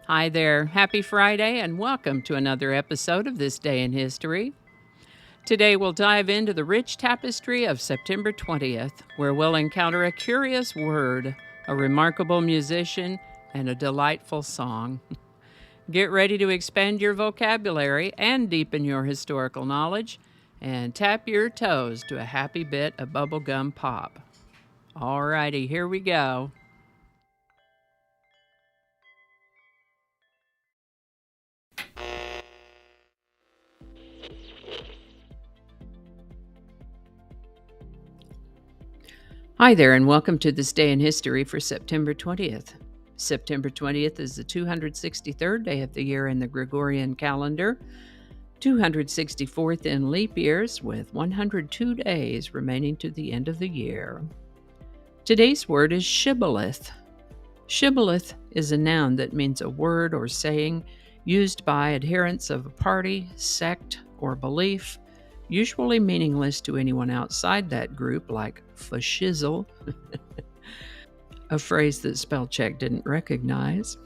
Hi there. Happy Friday and welcome to another episode of This Day in History. Today we'll dive into the rich tapestry of September 20th, where we'll encounter a curious word, a remarkable musician, and a delightful song. Get ready to expand your vocabulary and deepen your historical knowledge, and tap your toes to a happy bit of bubblegum pop. Alrighty, here we go. Hi there, and welcome to This Day in History for September 20th. September 20th is the 263rd day of the year in the Gregorian calendar, 264th in leap years, with 102 days remaining to the end of the year. Today's word is shibboleth. Shibboleth is a noun that means a word or saying used by adherents of a party, sect, or belief, usually meaningless to anyone outside that group, like fashizzle, a phrase that spellcheck didn't recognize.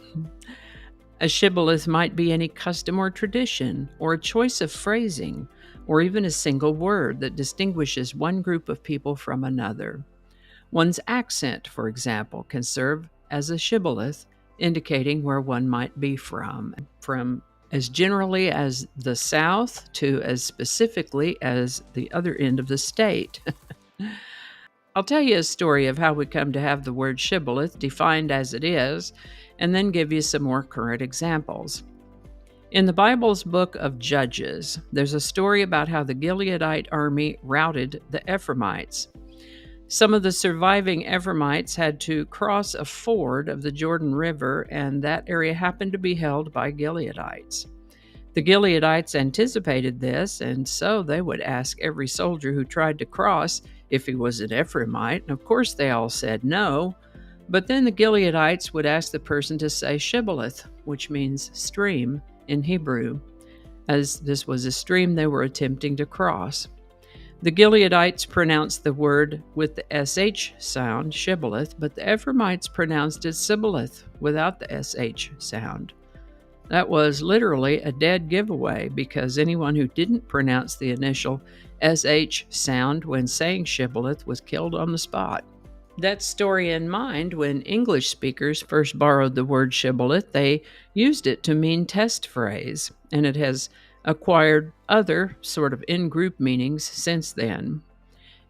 A shibboleth might be any custom or tradition, or a choice of phrasing, or even a single word that distinguishes one group of people from another. One's accent, for example, can serve as a shibboleth, indicating where one might be from as generally as the South to as specifically as the other end of the state. I'll tell you a story of how we come to have the word shibboleth defined as it is, and then give you some more current examples. In the Bible's book of Judges, there's a story about how the Gileadite army routed the Ephraimites. Some of the surviving Ephraimites had to cross a ford of the Jordan River, and that area happened to be held by Gileadites. The Gileadites anticipated this, and so they would ask every soldier who tried to cross if he was an Ephraimite, and of course they all said no, but then the Gileadites would ask the person to say shibboleth, which means stream in Hebrew, as this was a stream they were attempting to cross. The Gileadites pronounced the word with the SH sound, shibboleth, but the Ephraimites pronounced it sibboleth without the SH sound. That was literally a dead giveaway because anyone who didn't pronounce the initial SH sound when saying shibboleth was killed on the spot. That story in mind, when English speakers first borrowed the word shibboleth, they used it to mean test phrase, and it has acquired other sort of in-group meanings since then.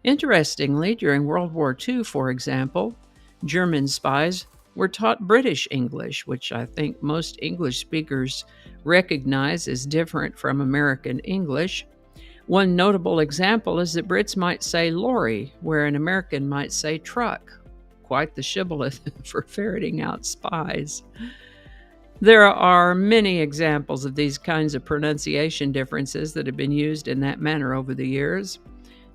Interestingly, during World War II, for example, German spies were taught British English, which I think most English speakers recognize as different from American English. One notable example is that Brits might say lorry, where an American might say truck. Quite the shibboleth for ferreting out spies. There are many examples of these kinds of pronunciation differences that have been used in that manner over the years.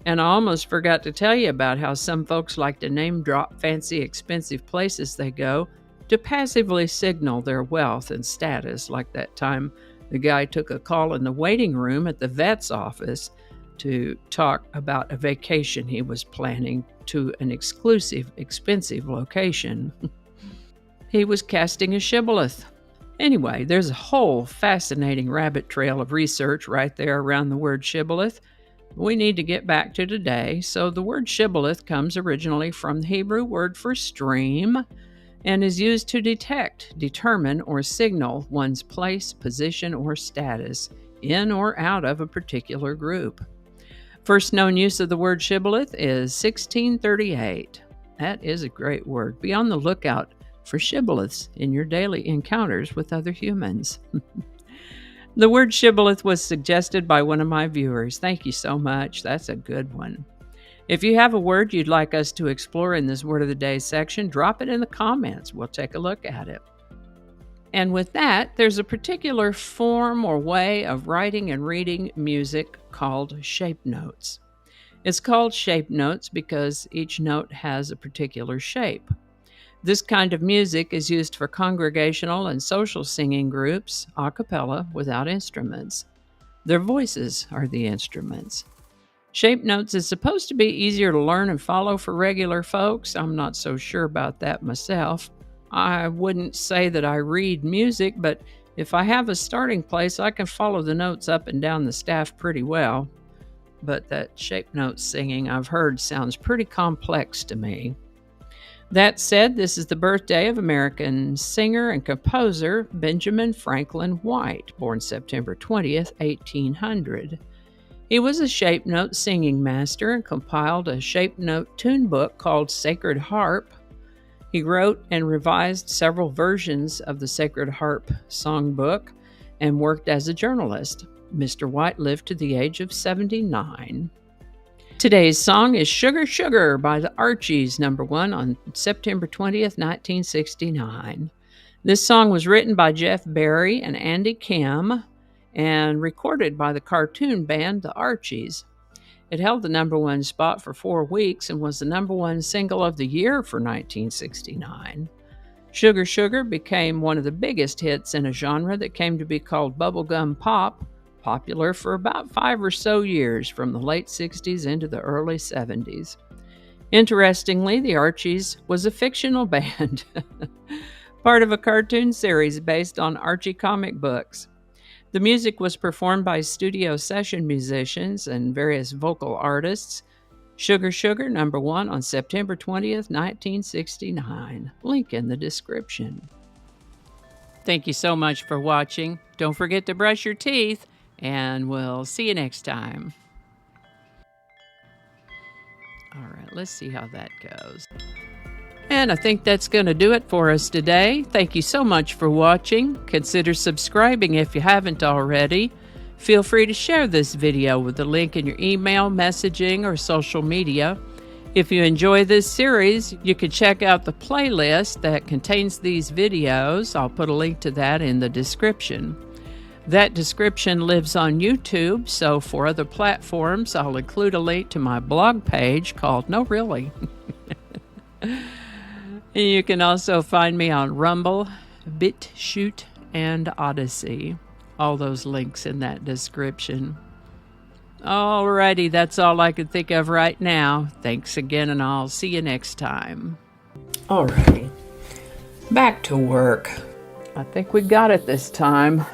And I almost forgot to tell you about how some folks like to name drop fancy, expensive places they go to passively signal their wealth and status, like that time the guy took a call in the waiting room at the vet's office to talk about a vacation he was planning to an exclusive, expensive location. He was casting a shibboleth. Anyway, there's a whole fascinating rabbit trail of research right there around the word shibboleth. We need to get back to today. So the word shibboleth comes originally from the Hebrew word for stream and is used to detect, determine, or signal one's place, position, or status in or out of a particular group. First known use of the word shibboleth is 1638. That is a great word. Be on the lookout for shibboleths in your daily encounters with other humans. The word shibboleth was suggested by one of my viewers. Thank you so much. That's a good one. If you have a word you'd like us to explore in this Word of the Day section, drop it in the comments. We'll take a look at it. And with that, there's a particular form or way of writing and reading music called shape notes. It's called shape notes because each note has a particular shape. This kind of music is used for congregational and social singing groups, a cappella, without instruments. Their voices are the instruments. Shape notes is supposed to be easier to learn and follow for regular folks. I'm not so sure about that myself. I wouldn't say that I read music, but if I have a starting place, I can follow the notes up and down the staff pretty well. But that shape note singing I've heard sounds pretty complex to me. That said, this is the birthday of American singer and composer Benjamin Franklin White, born September 20th, 1800. He was a shape note singing master and compiled a shape note tune book called Sacred Harp. He wrote and revised several versions of the Sacred Harp songbook and worked as a journalist. Mr. White lived to the age of 79. Today's song is Sugar Sugar by the Archies, #1 on September 20th, 1969. This song was written by Jeff Barry and Andy Kim and recorded by the cartoon band the Archies. It held the #1 spot for 4 weeks and was the #1 single of the year for 1969. Sugar Sugar became one of the biggest hits in a genre that came to be called bubblegum pop, popular for about 5 or so years from the late 60s into the early 70s. Interestingly, the Archies was a fictional band, part of a cartoon series based on Archie comic books. The music was performed by studio session musicians and various vocal artists. Sugar Sugar, #1 on September 20th, 1969. Link in the description. Thank you so much for watching. Don't forget to brush your teeth, and we'll see you next time. All right, let's see how that goes. And I think that's going to do it for us today. Thank you so much for watching. Consider subscribing if you haven't already. Feel free to share this video with the link in your email, messaging, or social media. If you enjoy this series, you can check out the playlist that contains these videos. I'll put a link to that in the description. That description lives on YouTube, so for other platforms, I'll include a link to my blog page called No Really. You can also find me on Rumble, BitChute, and Odyssey. All those links in that description. Alrighty, that's all I can think of right now. Thanks again, and I'll see you next time. Alrighty, back to work. I think we got it this time.